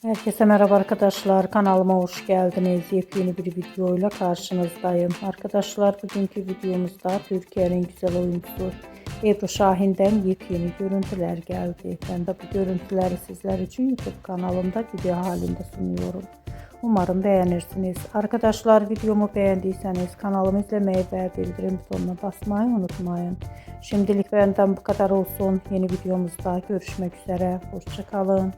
Herkese merhaba arkadaşlar. Kanalıma hoş geldiniz. Yepyeni bir videoyla karşınızdayım. Arkadaşlar bugünkü videomuzda Türkiye'nin güzel oyuncusu Ebru Şahin'den yepyeni görüntüler geldi. Ben de bu görüntüleri sizler için YouTube kanalımda video halinde sunuyorum. Umarım beğenirsiniz. Arkadaşlar videomu beğendiyseniz kanalımı izlemeyi ve bildirim butonuna basmayı unutmayın. Şimdilik benden bu kadar olsun. Yeni videomuzda görüşmek üzere. Hoşça kalın.